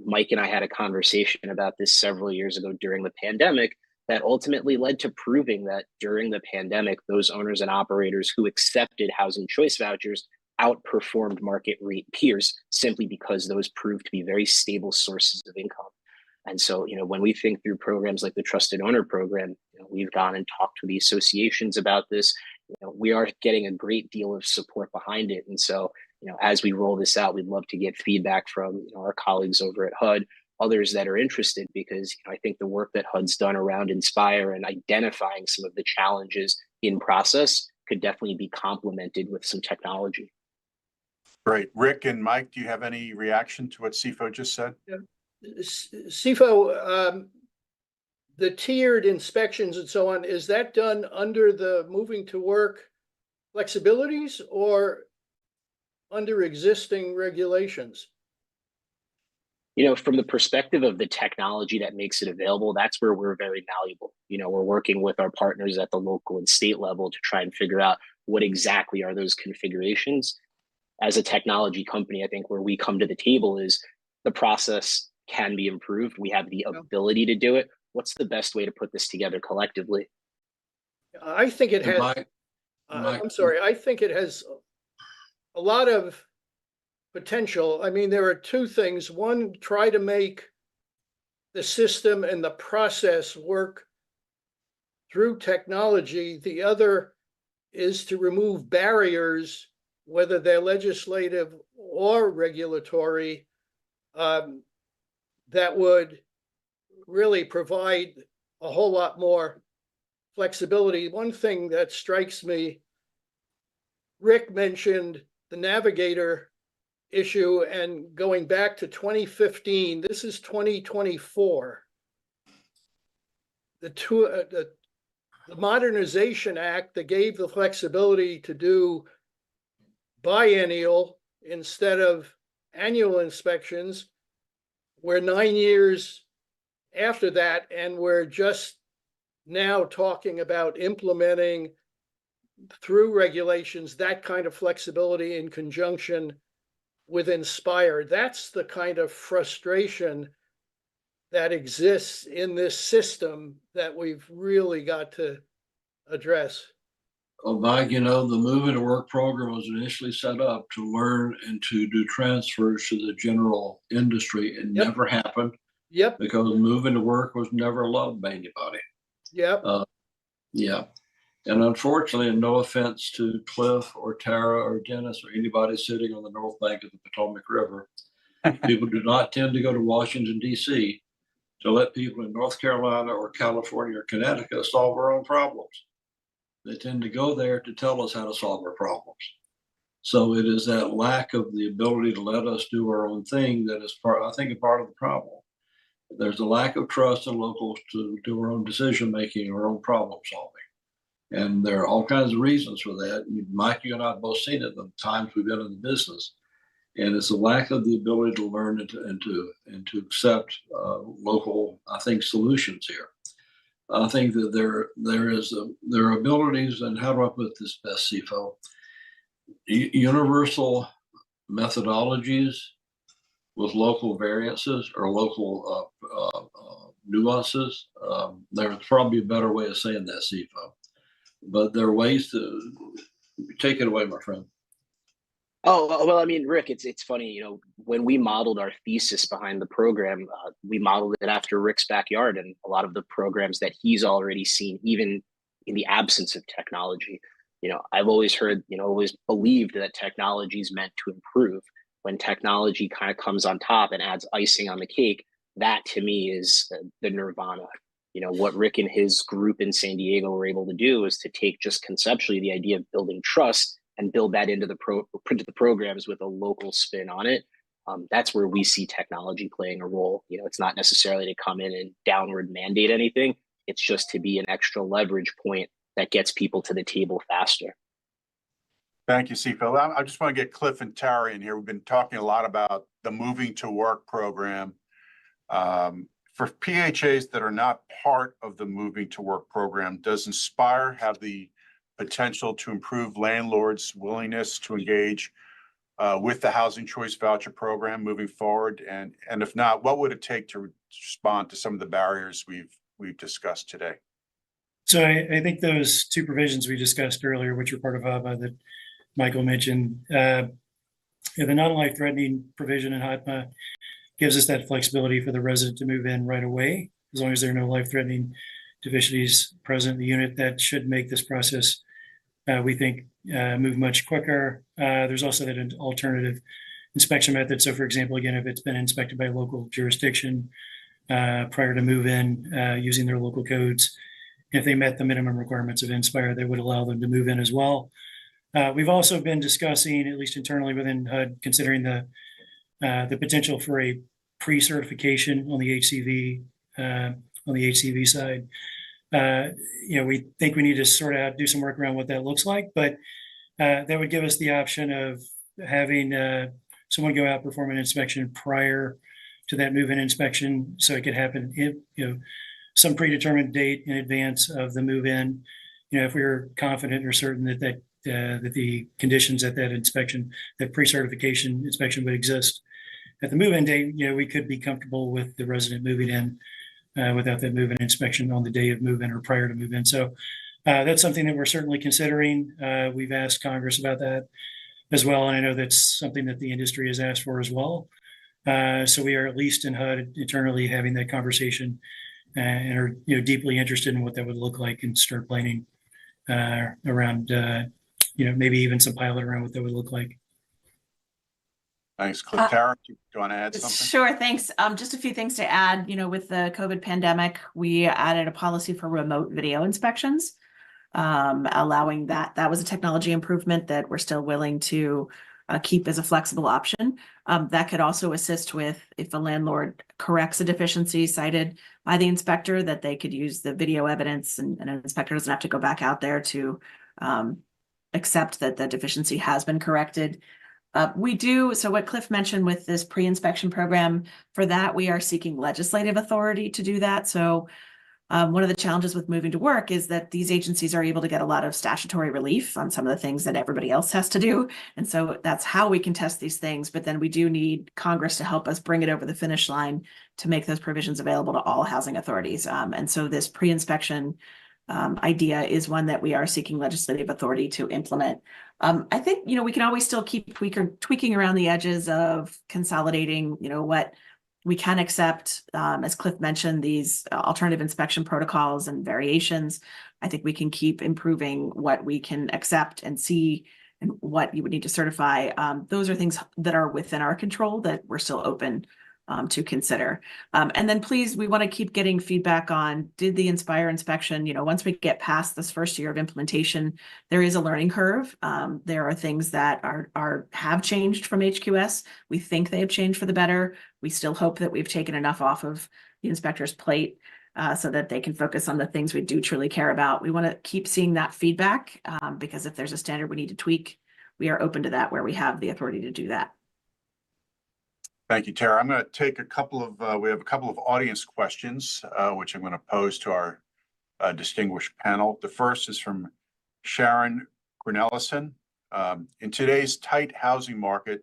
Mike and I had a conversation about this several years ago during the pandemic that ultimately led to proving that during the pandemic, those owners and operators who accepted housing choice vouchers outperformed market rate peers simply because those proved to be very stable sources of income. And so, when we think through programs like the Trusted Owner Program, we've gone and talked to the associations about this. We are getting a great deal of support behind it. And so, as we roll this out, we'd love to get feedback from our colleagues over at HUD, others that are interested, because I think the work that HUD's done around Inspire and identifying some of the challenges in process could definitely be complemented with some technology.
Great. Rick and Mike, do you have any reaction to what CFO just said?
Yeah. CFO, the tiered inspections and so on, is that done under the moving to work flexibilities or under existing regulations?
From the perspective of the technology that makes it available, that's where we're very valuable. We're working with our partners at the local and state level to try and figure out what exactly are those configurations. As a technology company, I think where we come to the table is the process can be improved. We have the ability to do it. What's the best way to put this together collectively?
I think it has, I'm sorry, I think it has a lot of potential. I mean, there are two things. One, try to make the system and the process work through technology. The other is to remove barriers, whether they're legislative or regulatory, that would really provide a whole lot more flexibility. One thing that strikes me, Rick mentioned the navigator issue, and going back to 2015, this is 2024. The Modernization Act that gave the flexibility to do biennial instead of annual inspections, where 9 years after that, and we're just now talking about implementing through regulations that kind of flexibility in conjunction with Inspire. That's the kind of frustration that exists in this system that we've really got to address.
Oh, Mike, the Move Into Work program was initially set up to learn and to do transfers to the general industry. It
Yep.
never happened
Yep,
because Move Into Work was never loved by anybody.
yep.
Yeah. And unfortunately, and no offense to Cliff or Tara or Dennis or anybody sitting on the north bank of the Potomac River, people do not tend to go to Washington, D.C. to let people in North Carolina or California or Connecticut solve our own problems. They tend to go there to tell us how to solve our problems. So it is that lack of the ability to let us do our own thing that is I think, a part of the problem. There's a lack of trust in locals to do our own decision making, our own problem solving. And there are all kinds of reasons for that. Mike, you and I have both seen it the times we've been in the business. And it's a lack of the ability to learn and to accept local, I think, solutions here. I think that there are abilities, and how do I put this best, CFO? Universal methodologies with local variances or local nuances. There's probably a better way of saying that, CFO. But there are ways to take it away, my friend.
Oh, well, I mean, Rick, it's funny, when we modeled our thesis behind the program, we modeled it after Rick's backyard and a lot of the programs that he's already seen, even in the absence of technology. I've always heard, always believed that technology is meant to improve. When technology kind of comes on top and adds icing on the cake, that to me is the nirvana. What Rick and his group in San Diego were able to do is to take just conceptually the idea of building trust and build that into the programs with a local spin on it. That's where we see technology playing a role. It's not necessarily to come in and downward mandate anything. It's just to be an extra leverage point that gets people to the table faster.
Thank you, CFO. I just want to get Cliff and Tara in here. We've been talking a lot about the Moving to Work program. For PHAs that are not part of the Moving to Work program, does Inspire have the potential to improve landlords' willingness to engage with the Housing Choice Voucher program moving forward? And if not, what would it take to respond to some of the barriers we've discussed today?
So I think those two provisions we discussed earlier, which are part of HABA that Michael mentioned, the non-life threatening provision in HABA gives us that flexibility for the resident to move in right away, as long as there are no life-threatening deficiencies present in the unit. That should make this process, we think, move much quicker. There's also that alternative inspection method. So, for example, again, if it's been inspected by a local jurisdiction prior to move-in using their local codes, if they met the minimum requirements of Inspire, they would allow them to move in as well. We've also been discussing, at least internally within HUD, considering the potential for a pre-certification on the HCV side. We think we need to sort out, do some work around what that looks like, but that would give us the option of having someone go out, perform an inspection prior to that move-in inspection, so it could happen some predetermined date in advance of the move-in. If we were confident or certain that the conditions at that inspection, that pre-certification inspection would exist at the move-in date, we could be comfortable with the resident moving in without that move-in inspection on the day of move-in or prior to move-in. So that's something that we're certainly considering. We've asked Congress about that as well, and I know that's something that the industry has asked for as well. So we are, at least in HUD, internally having that conversation and are deeply interested in what that would look like, and start planning around maybe even some pilot around what that would look like.
Thanks, Cliff. Tara, do you want to add something?
Sure, thanks. Just a few things to add. With the COVID pandemic, we added a policy for remote video inspections, allowing that. That was a technology improvement that we're still willing to keep as a flexible option. That could also assist with, if a landlord corrects a deficiency cited by the inspector, that they could use the video evidence, and an inspector doesn't have to go back out there to accept that the deficiency has been corrected. We do, so what Cliff mentioned with this pre-inspection program, for that, we are seeking legislative authority to do that. So one of the challenges with moving to work is that these agencies are able to get a lot of statutory relief on some of the things that everybody else has to do. And so that's how we can test these things. But then we do need Congress to help us bring it over the finish line to make those provisions available to all housing authorities. And so this pre-inspection idea is one that we are seeking legislative authority to implement. I think, we can always still keep tweaking around the edges of consolidating, what we can accept, as Cliff mentioned, these alternative inspection protocols and variations. I think we can keep improving what we can accept and see and what you would need to certify. Those are things that are within our control that we're still open to consider. And then please, we want to keep getting feedback on, did the Inspire inspection, once we get past this first year of implementation, there is a learning curve. There are things that have changed from HQS. We think they have changed for the better. We still hope that we've taken enough off of the inspector's plate so that they can focus on the things we do truly care about. We want to keep seeing that feedback because if there's a standard we need to tweak, we are open to that where we have the authority to do that.
Thank you, Tara. I'm going to take we have a couple of audience questions, which I'm going to pose to our distinguished panel. The first is from Sharon Cornelison. In today's tight housing market,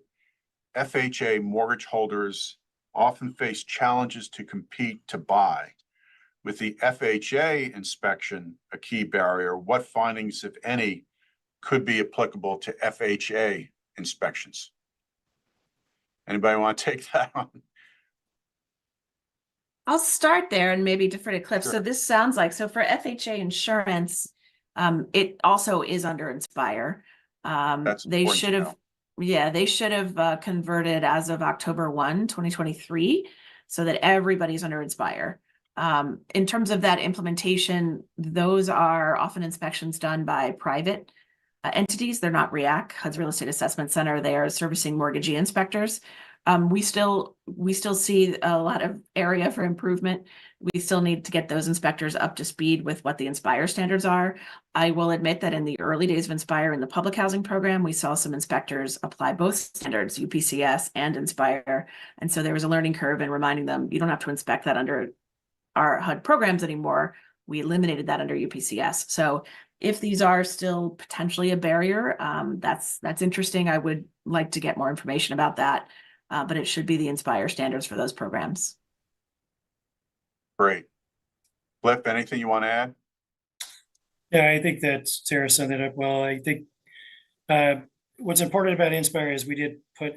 FHA mortgage holders often face challenges to compete to buy. With the FHA inspection a key barrier, what findings, if any, could be applicable to FHA inspections? Anybody want to take that on?
I'll start there and maybe defer to Cliff.
Sure.
So this sounds like, so for FHA insurance, it also is under Inspire.
That's
They
important
should
to
have,
know.
yeah, they should have converted as of October 1, 2023, so that everybody's under Inspire. In terms of that implementation, those are often inspections done by private entities. They're not REAC, HUD's Real Estate Assessment Center. They are servicing mortgagee inspectors. We still see a lot of area for improvement. We still need to get those inspectors up to speed with what the Inspire standards are. I will admit that in the early days of Inspire in the public housing program, we saw some inspectors apply both standards, UPCS and Inspire. And so there was a learning curve in reminding them, you don't have to inspect that under our HUD programs anymore. We eliminated that under UPCS. So if these are still potentially a barrier, that's interesting. I would like to get more information about that, but it should be the Inspire standards for those programs.
Great. Cliff, anything you want to add?
Yeah, I think that Sarah summed it up well. I think what's important about Inspire is we did put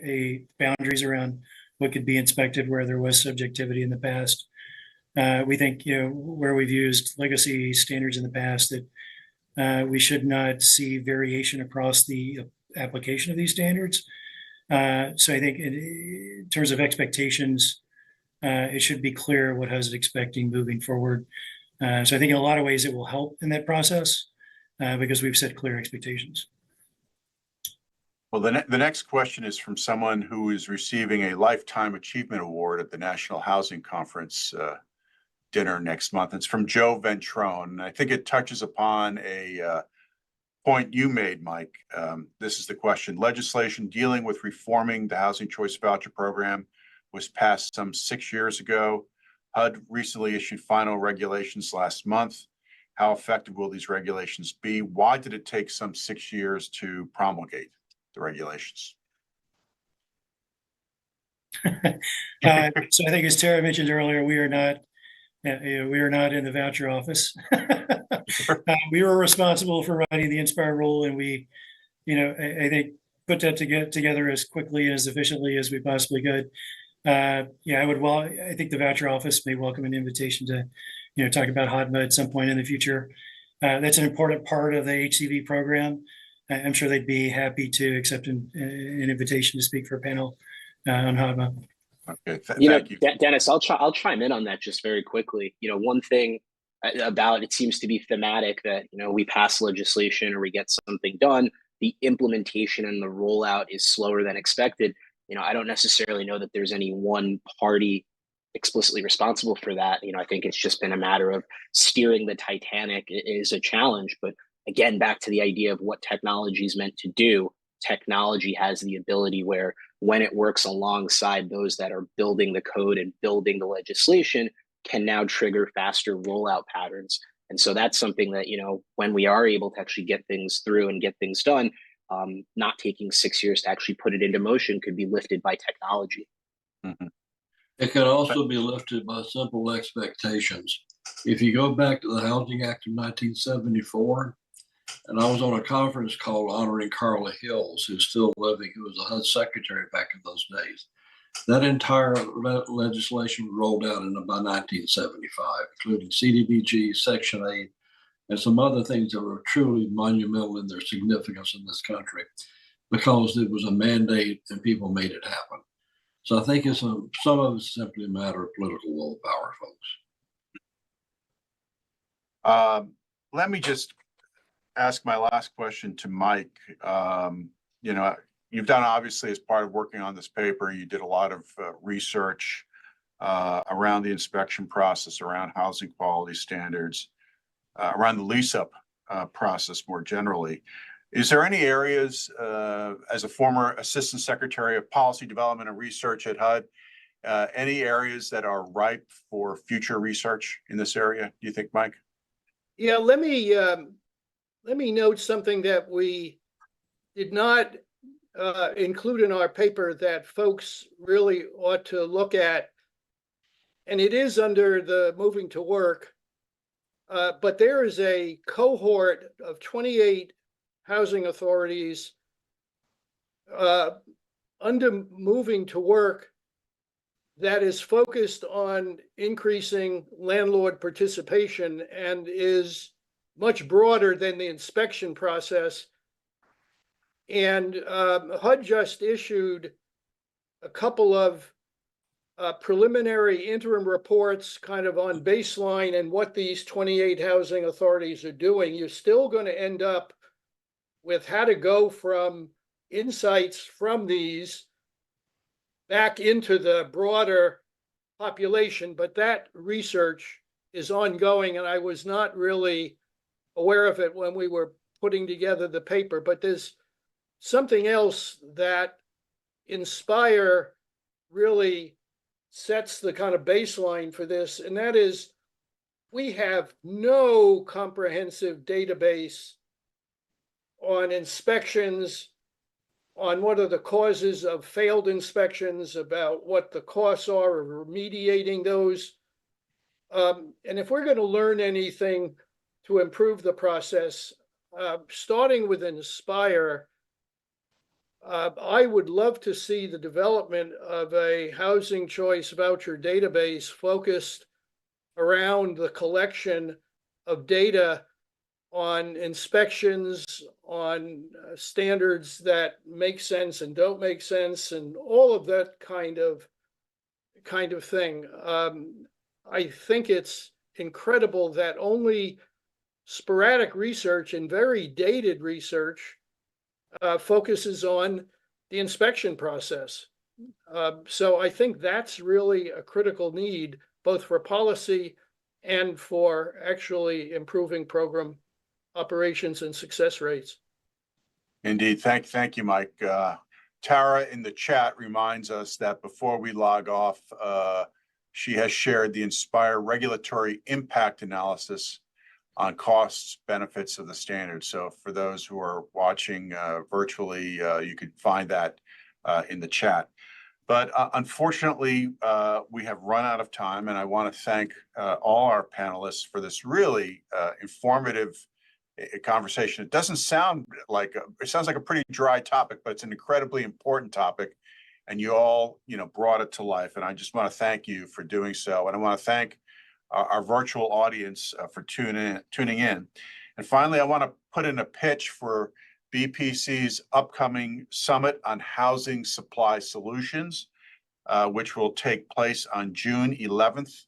boundaries around what could be inspected where there was subjectivity in the past. We think, where we've used legacy standards in the past, that we should not see variation across the application of these standards. So I think in terms of expectations, it should be clear what HUD is expecting moving forward. So I think in a lot of ways it will help in that process because we've set clear expectations.
Well, the next question is from someone who is receiving a Lifetime Achievement Award at the National Housing Conference dinner next month. It's from Joe Ventrone. And I think it touches upon a point you made, Mike. This is the question. Legislation dealing with reforming the Housing Choice Voucher program was passed some 6 years ago. HUD recently issued final regulations last month. How effective will these regulations be? Why did it take some 6 years to promulgate the regulations?
So I think, as Tara mentioned earlier, we are not in the voucher office. We were responsible for writing the Inspire rule, and we, I think, put that together as quickly and as efficiently as we possibly could. I think the voucher office may welcome an invitation to, talk about HODMA at some point in the future. That's an important part of the HCV program. I'm sure they'd be happy to accept an invitation to speak for a panel on HODMA.
Okay, thank you.
Dennis, I'll chime in on that just very quickly. One thing about it seems to be thematic that, we pass legislation or we get something done, the implementation and the rollout is slower than expected. I don't necessarily know that there's any one party explicitly responsible for that. I think it's just been a matter of steering the Titanic is a challenge. But again, back to the idea of what technology is meant to do. technology has the ability where when it works alongside those that are building the code and building the legislation, can now trigger faster rollout patterns. And so that's something that, you know, when we are able to actually get things through and get things done, not taking 6 years to actually put it into motion could be lifted by technology.
Mhm.
It can also be lifted by simple expectations. If you go back to the Housing Act of 1974, and I was on a conference call honoring Carla Hills, who's still living, who was the HUD secretary back in those days. That entire legislation rolled out by 1975, including CDBG, Section 8, and some other things that were truly monumental in their significance in this country, because it was a mandate and people made it happen. So I think some of it's simply a matter of political willpower, folks.
Let me just ask my last question to Mike. You know, you've done, obviously, as part of working on this paper, you did a lot of research around the inspection process, around housing quality standards, around the lease-up process more generally. Is there any areas, as a former Assistant Secretary of Policy Development and Research at HUD, any areas that are ripe for future research in this area, do you think, Mike?
Yeah, let me note something that we did not include in our paper that folks really ought to look at. And it is under the moving to work, but there is a cohort of 28 housing authorities under moving to work that is focused on increasing landlord participation and is much broader than the inspection process. And HUD just issued a couple of preliminary interim reports kind of on baseline and what these 28 housing authorities are doing. You're still going to end up with how to go from insights from these back into the broader population, but that research is ongoing, and I was not really aware of it when we were putting together the paper. But there's something else that Inspire really sets the kind of baseline for this, and that is we have no comprehensive database on inspections, on what are the causes of failed inspections, about what the costs are of remediating those. And if we're going to learn anything to improve the process, starting with Inspire, I would love to see the development of a housing choice voucher database focused around the collection of data on inspections, on standards that make sense and don't make sense, and all of that kind of thing. I think it's incredible that only sporadic research and very dated research focuses on the inspection process. So I think that's really a critical need, both for policy and for actually improving program operations and success rates.
Indeed. Thank you, Mike. Tara in the chat reminds us that before we log off, she has shared the Inspire regulatory impact analysis on costs, benefits of the standard. So for those who are watching virtually, you could find that in the chat. But unfortunately, we have run out of time, and I want to thank all our panelists for this really informative conversation. It doesn't sound like it sounds like a pretty dry topic, but it's an incredibly important topic, and you all, brought it to life. And I just want to thank you for doing so. And I want to thank our virtual audience for tuning in. And finally, I want to put in a pitch for BPC's upcoming Summit on Housing Supply Solutions, which will take place on June 11th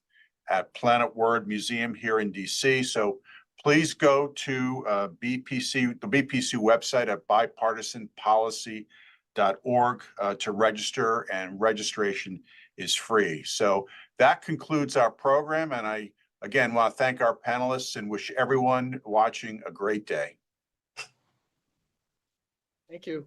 at Planet Word Museum here in DC. So please go to the BPC website at bipartisanpolicy.org to register, and registration is free. So that concludes our program, and I again want to thank our panelists and wish everyone watching a great day.
Thank you.